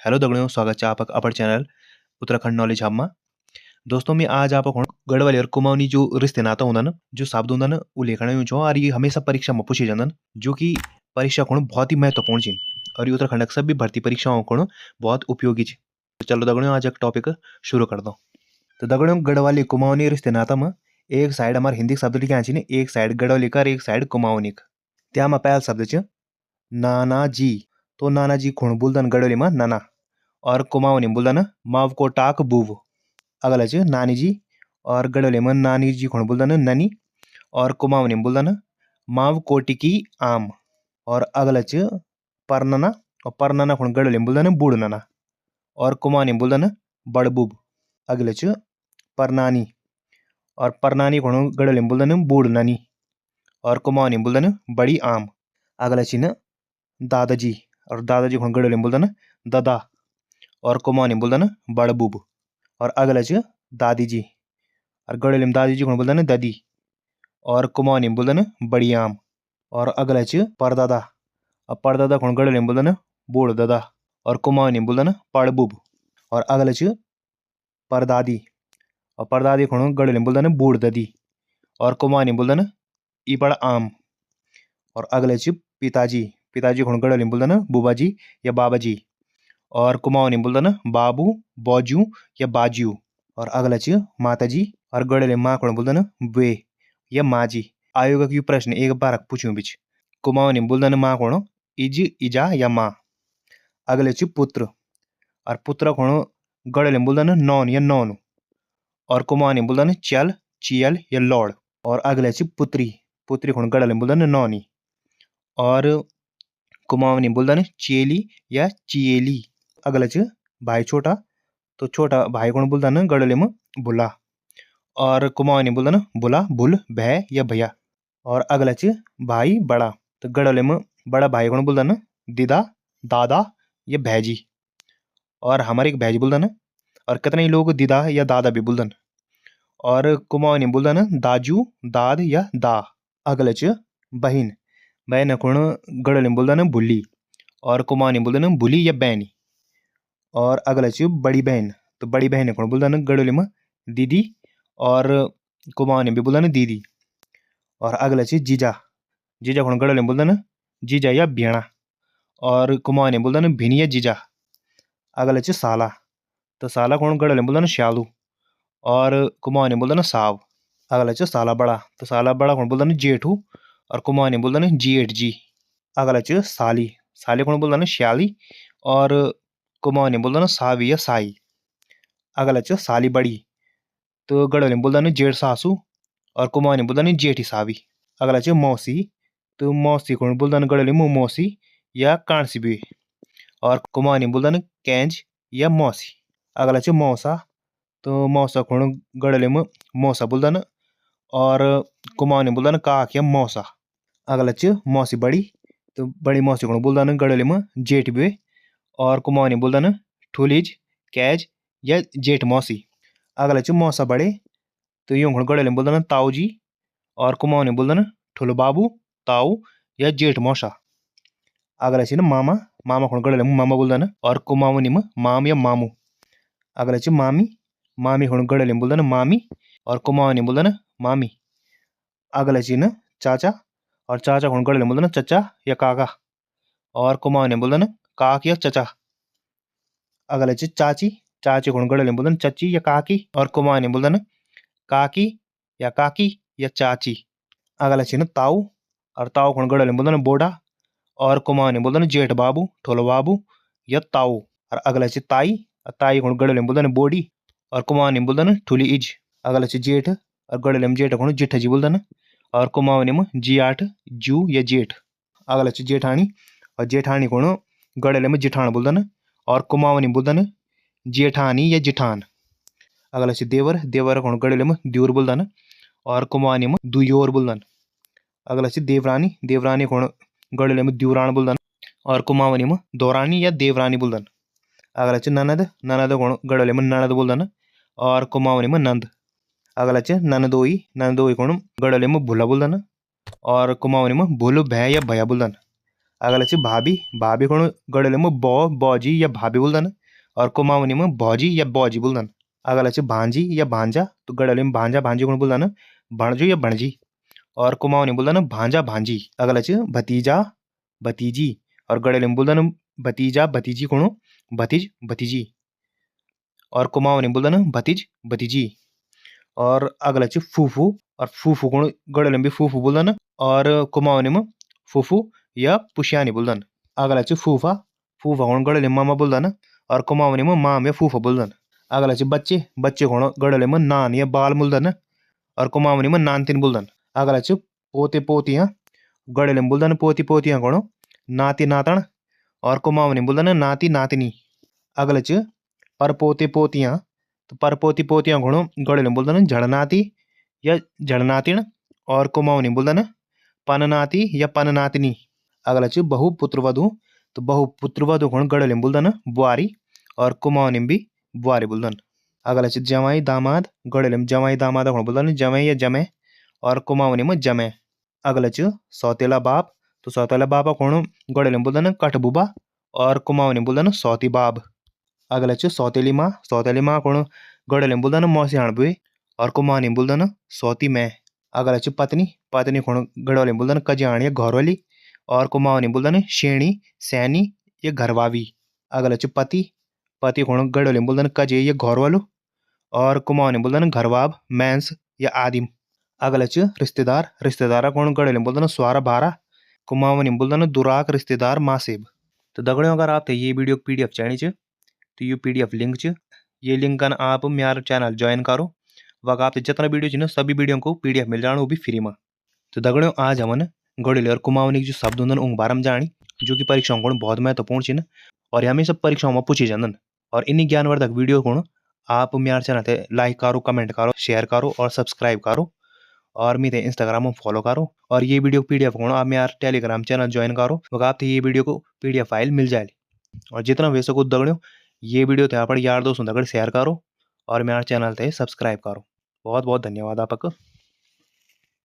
Hello दगड़ियों, स्वागत है आपका अपने चैनल उत्तराखंड नॉलेज हब में। दोस्तों मैं आज आप गढ़वाली और कुमाऊनी जो रिश्ते नाता होंदा ना, जो शब्द होंदा ना, वो लेखन यूँ छो और ये हमेशा परीक्षा में पूछे जांदन, जो कि परीक्षा को बहुत ही महत्वपूर्ण छिन और ये उत्तराखंड की सभी भर्ती परीक्षाओं को बहुत उपयोगी छ। तो चलो दगड़ियों आज एक टॉपिक शुरू कर दो। तो दगड़ियों गढ़वाली कुमाऊनी रिश्ते नाता में एक साइड हमारे हिंदी शब्द लिखे छिन, एक साइड गढ़वाली का और एक साइड कुमाऊनी का। त्या में पहला शब्द छ नाना जी। तो नाना जी खुण बोलदन गढ़वाली में नाना और कुमाऊनी में बोलदन माव को टाक बूव। अगला च नानी जी और गढ़वाली में नानी जी खुण बोलदन ननी और कुमाऊनी में बोलदन माव कोटी की आम। और अगला च परनना और परनना खुण गढ़वाली में बोलदन बूढ़ नना और कुमाऊनी में बोलदन बड़ बूब। अगला च परनानी और परनानी खुण गढ़वाली में बोलदन बूढ़ ननी और कुमाऊनी में बोलदन बड़ी आम। अगला छिन दादाजी और दादाजी खुण गढ़वाली में बोलदन ददा और कुमाऊनी में बोलदन बड़ बूब। और अगला च दादी जी और गढ़वाली में दादी जी खुण बोलदन ददी और कुमाऊनी में बोलदन बड़ी आम। और अगला च परदादा और परदादा खुण गढ़वाली में बोलदन बूढ़ दादा और कुमाऊनी में बोलदन पड़ बूब। और अगला च परदादी और परदादी खुण गढ़वाली में बोलदन बूढ़ ददी और कुमाऊनी में बोलदन इपड़ आम। और अगला च पिताजी पिताजी खुण गढ़वाली में बोलदन बुबा जी या बाबा जी और कुमाऊनी में बोलदन बाबू बौजू या बाजू। और अगला च माता जी और गढ़वाली में माँ खुण बोलदन बुए या माँ जी। आयोग यू प्रश्न एक बार पूछ्यूं बिच। कुमाऊनी में बोलदन माँ खुण इज इजा या माँ। अगले च पुत्र और पुत्र खुण गढ़वाली में बोलदन नौन या नौनु और कुमाऊनी में बोलदन चल चियल या लौड़। और अगले च पुत्री पुत्री खुण गढ़वाली में बोलदन नौनी और कुमाऊनी में बोलदन चेली या चियेली। अगला च भाई छोटा तो छोटा भाई को बोलदन गढ़वाली में बुला और कुमाऊनी में बोलदन बुला बुल भै या भैया। और अगला च भाई बड़ा तो गढ़वाली में बड़ा भाई को बोलदन दिदा दादा या भैजी और हमारे एक भैजी बोलदन। और कितने ही लोग दिदा या दादा भी बोलदन। और कुमाऊनी में बोलदन दाजू दाद या दा। अगला च बहिन बहन खुण गढ़वाली में बोलदन बुली और कुमाऊनी में बोलदन बुली या बैनी। और अगला च बड़ी बहन तो बड़ी बहन खुण बोलदन गढ़वाली में दीदी और कुमाऊनी में भी बोलदन दीदी। और अगला च जीजा जीजा खुण गढ़वाली में बोलदन जीजा या ब्याणा और कुमाऊनी में बोलदन भिनी या जीजा। अगला च साला तो साला खुण गढ़वाली में बोलदन श्यालू और कुमाऊनी में बोलदन साव। अगला च साला बड़ा तो साला बड़ा खुण बोलदन जेठू और कुमाऊनी में बोलदन जेठ जी। अगला च साली साली खुण बोलदन श्याली और कुमाऊनी में बोलदन सावी या साई। अगला च साली बड़ी तो गढ़वाली में बोलदन जेठ सासू और कुमाऊनी में बोलदन जेठी सावी। अगला च मौसी तो मौसी खुण बोलदन गढ़वाली में मौसी या कांसी भी और कुमाऊनी में बोलदन कैंज या मौसी। अगला च मौसा तो मौसा खुण गढ़वाली में मौसा बोलदन और कुमाऊनी में बोलदन काक या मौसा। अगला च मौसी बड़ी तो बड़ी मौसी खुण बोलदन गढ़वाली में जेठ भी और कुमाऊनी में बोलदन ठुलीज कैज या जेठ मौसी। अगला च मौसा बड़े तो यूं खुण गढ़वाली में बोलदन ताऊ जी और कुमाऊनी में बोलदन ठुलो बाबू ताऊ या जेठ मौसा। अगला च मामा मामा खुण गढ़वाली में मामा बोलदन और कुमाऊनी में माम या मामू। अगला च मामी मामी खुण गढ़वाली में बोलदन मामी और कुमाऊनी में बोलदन मामी। अगला च न चाचा और चाचा खुण गढ़वाली में बोलदन चचा या काका और कुमाऊनी में बोलदन काक या चचा। अगला च चाची चाची खुण गढ़वाली में बोलदन चची या काकी और कुमाऊनी में बोलदन काकी या चाची। अगला च न ताऊ और ताऊ खुण गढ़वाली में बोलदन बोडा और कुमाऊनी में बोलदन जेठ बाबू ठोलो बाबू या ताऊ। और अगला च ताई और ताई खुण गढ़वाली में बोलदन बोडी और कुमाऊनी में बोलदन ठुली इज। अगला च जेठ और गढ़वाली में जेठ खुण जिठा जी बोलदन और कुमाऊनी में जियाठ जू या जेठ। अगला च जेठानी और जेठानी खुण गढ़वाली में जिठान बोलदन और कुमाऊनी में बोलदन जेठानी या जिठान। अगला च देवर देवर खुण गढ़वाली में द्यूर बोलदन और कुमाऊनी में दुयोर बोलदन। अगला च देवरानी देवरानी खुण गढ़वाली में द्यूरान बोलदन और कुमाऊनी में दौरानी या देवरानी बोलदन। अगला च ननद ननद खुण गढ़वाली में ननद बोलदन और कुमाऊनी में नंद। अगला च ननदोई ननदोई खुण गढ़वाली में भुला बोलदन और कुमाऊनी में भुल भै या भैया बोलदन। अगला च भाभी भाभी को गड़ले में बौजी या भाभी बोलदन और कुमाऊनी में भौजी या बौजी बोलदन। अगला च भांजी या भांजा तो गड़ले में भांजा भांजी को बोलदन भणजू या भणजी और कुमाऊनी बोलदन भांजा भांजी। अगला च भतीजा भतीजी और गड़ले में बोलदन भतीजा भतीजी को भतीज भतीजी और कुमाऊनी बोलदन भतीज भतीजी। और अगला च फूफू और फूफू को गड़ले में भी फूफू बोलदन और कुमाऊनी में फूफू या पुशियानी बोलदन। अगला च फूफा फूफा को गड़ले में मामा बोलदन और कुमाऊनी में माम या फूफा बोलदन। अगला च बच्चे बच्चे को गड़ले में नान या बाल बोलदन और कुमाऊनी में नानतिन बोलदन। अगला च पोते पोतियां गड़ले में बोलदन पोती पोतियां को नाती नातन और कुमाऊनी में बोलदन नाती नातनी। अगला च परपोते पोतियां तो परपोती पोतियां को गड़ले में बोलदन झड़नाती या झड़नातिन और कुमाऊनी में बोलदन पननाती या पननातनी। अगला च बहु पुत्रवधु तो बहु पुत्रवधु को गड़ले में बोलदन बुआरी और कुमाऊनी में भी बुआरी बोलदन। अगला च जवाई दामाद गड़ले में जवाई दामाद को बोलदन जमे या जमे और कुमाऊनी में जमे। अगला च सौतेला बाप तो सौतेला बापा को गड़ले में बोलदन कटबुबा और कुमाऊनी में बोलदन सौती बाब। अगला च सौतेली माँ को गड़ले में बोलदन मौसियाण बुई और कुमाऊनी में बोलदन सौती मैं। अगला च पत्नी पत्नी को गड़ले में बोलदन कज्याण या घरवाली और कुमाऊनी में बोलदन शेणी सैनी या घरवावी। अगला च पति पति को गड़ले में बोलदन कजे या घरवालू और कुमाऊनी में बोलदन घरवाब मैंस या आदिम। अगला च रिश्तेदार रिश्तेदारा को गड़ले में बोलदन स्वारा बारा कुमाऊनी में बोलदन दुराक रिश्तेदार मासेब। तो दगड़ियों अगर आपते ये वीडियो पीडीएफ चाहिए च तो ये पीडीएफ लिंक च ये लिंक कन आप मेरा चैनल ज्वाइन करो वक आपते जितना वीडियो च सभी वीडियो को पीडीएफ मिल जाना वो भी फ्री में। तो दगड़ियों आज हमन गड़ले और कुमाऊनी के जो शब्द होंदन उन बारे में जानी जो कि परीक्षाओं को बहुत महत्वपूर्ण छिन और ये हमेशा परीक्षाओं में पूछे जांदन। और इन्हीं ज्ञानवर्धक वीडियो को आप मेरा चैनल ते लाइक करो कमेंट करो शेयर करो और सब्सक्राइब करो और मेरे इंस्टाग्राम में फॉलो करो और ये वीडियो पीडीएफ को आप मेरा टेलीग्राम चैनल ज्वाइन करो वक आपते ये वीडियो को पीडीएफ फाइल मिल जाएगी। और जितना हो सको दगड़ियों ये वीडियो ते आप यार दोस्तों दगड़ शेयर करो और मेरा चैनल ते सब्सक्राइब करो। बहुत बहुत धन्यवाद आपका।